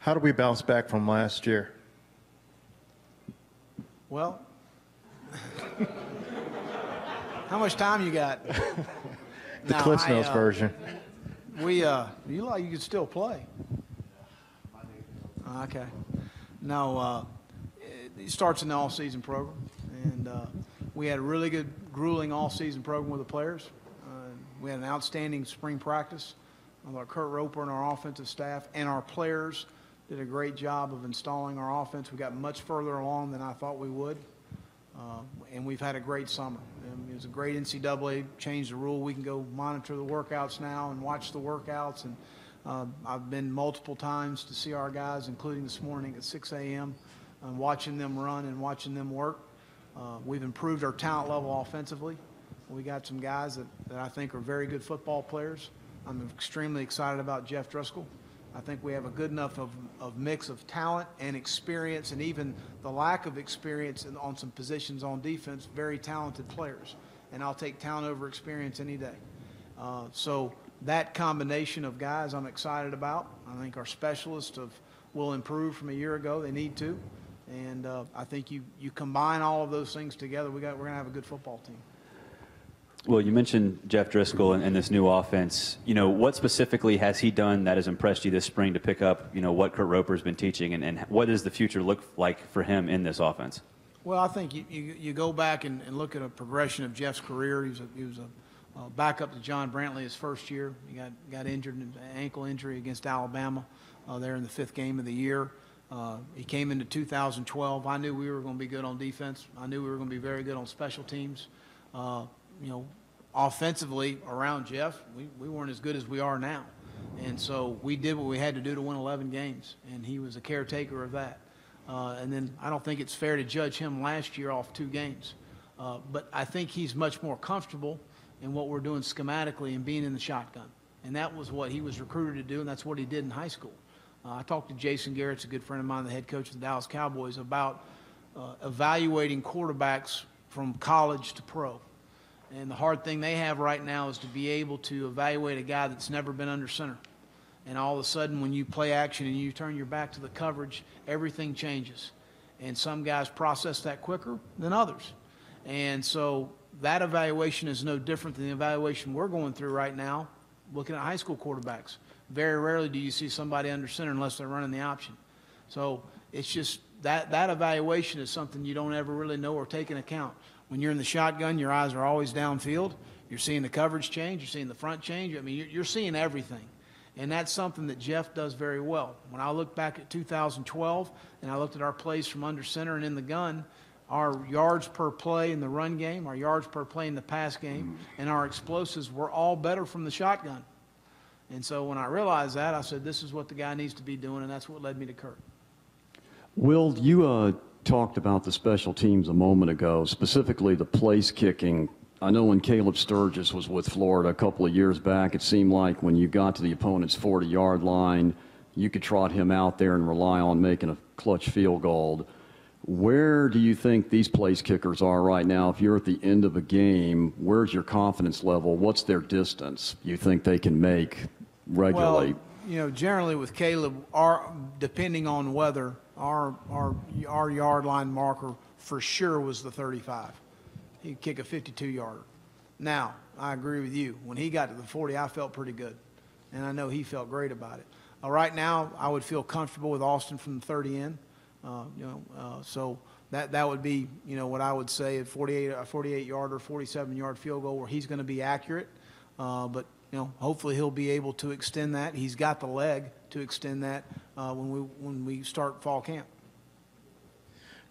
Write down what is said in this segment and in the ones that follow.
How do we bounce back from last year? Well, how much time you got? The Cliff Notes version. You like you could still play. Okay. No, it starts in the all-season program, and we had a really good, grueling all-season program with the players. We had an outstanding spring practice. Our Kurt Roper and our offensive staff and our players did a great job of installing our offense. We got much further along than I thought we would, and we've had a great summer. It was a great NCAA changed the rule. We can go monitor the workouts now and watch the workouts, and I've been multiple times to see our guys, including this morning at 6 a.m., watching them run and watching them work. We've improved our talent level offensively. We got some guys that I think are very good football players. I'm extremely excited about Jeff Driscoll. I think we have a good enough of mix of talent and experience, and even the lack of experience on some positions on defense, very talented players. And I'll take talent over experience any day. So that combination of guys I'm excited about. I think our specialists will improve from a year ago. They need to. And I think you combine all of those things together, we're going to have a good football team. Well, you mentioned Jeff Driscoll and this new offense. You know, what specifically has he done that has impressed you this spring to pick up, you know, what Kurt Roper's been teaching, and what does the future look like for him in this offense? Well, I think you go back and look at a progression of Jeff's career. He was a backup to John Brantley his first year. He got injured, an ankle injury against Alabama there in the 5th game of the year. He came into 2012. I knew we were going to be good on defense. I knew we were going to be very good on special teams. You know, offensively around Jeff, we weren't as good as we are now. And so we did what we had to do to win 11 games, and he was a caretaker of that. And then I don't think it's fair to judge him last year off 2 games. But I think he's much more comfortable in what we're doing schematically and being in the shotgun. And that was what he was recruited to do, and that's what he did in high school. I talked to Jason Garrett's a good friend of mine, the head coach of the Dallas Cowboys, about evaluating quarterbacks from college to pro. And the hard thing they have right now is to be able to evaluate a guy that's never been under center. And all of a sudden, when you play action and you turn your back to the coverage, everything changes. And some guys process that quicker than others. And so that evaluation is no different than the evaluation we're going through right now, looking at high school quarterbacks. Very rarely do you see somebody under center unless they're running the option. So it's just that evaluation is something you don't ever really know or take into account. When you're in the shotgun, your eyes are always downfield. You're seeing the coverage change. You're seeing the front change. I mean, you're seeing everything. And that's something that Jeff does very well. When I look back at 2012 and I looked at our plays from under center and in the gun, our yards per play in the run game, our yards per play in the pass game, and our explosives were all better from the shotgun. And so when I realized that, I said, this is what the guy needs to be doing, and that's what led me to Kurt. Will, you talked about the special teams a moment ago, specifically the place kicking. I know when Caleb Sturgis was with Florida a couple of years back, it seemed like when you got to the opponent's 40-yard line, you could trot him out there and rely on making a clutch field goal. Where do you think these place kickers are right now? If you're at the end of a game, where's your confidence level? What's their distance you think they can make regularly? Well, you know, generally with Caleb, depending on weather, our yard line marker for sure was the 35. He'd kick a 52-yarder. Now, I agree with you. When he got to the 40, I felt pretty good, and I know he felt great about it. Right now, I would feel comfortable with Austin from the 30 in. So that would be, you know, what I would say a 48-yarder, 47-yard field goal where he's going to be accurate. But you know, hopefully he'll be able to extend that. He's got the leg to extend that when we start fall camp.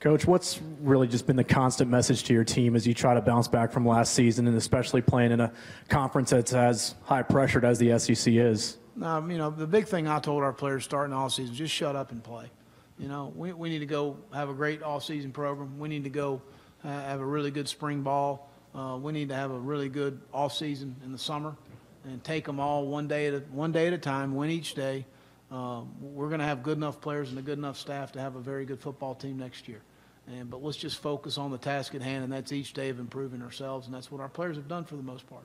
Coach, what's really just been the constant message to your team as you try to bounce back from last season, and especially playing in a conference that's as high pressured as the SEC is? You know, the big thing I told our players starting all season, just shut up and play. You know, we need to go have a great all-season program. We need to go have a really good spring ball. We need to have a really good off-season in the summer and take them all one day at a time, win each day. We're going to have good enough players and a good enough staff to have a very good football team next year. But let's just focus on the task at hand, and that's each day of improving ourselves, and that's what our players have done for the most part.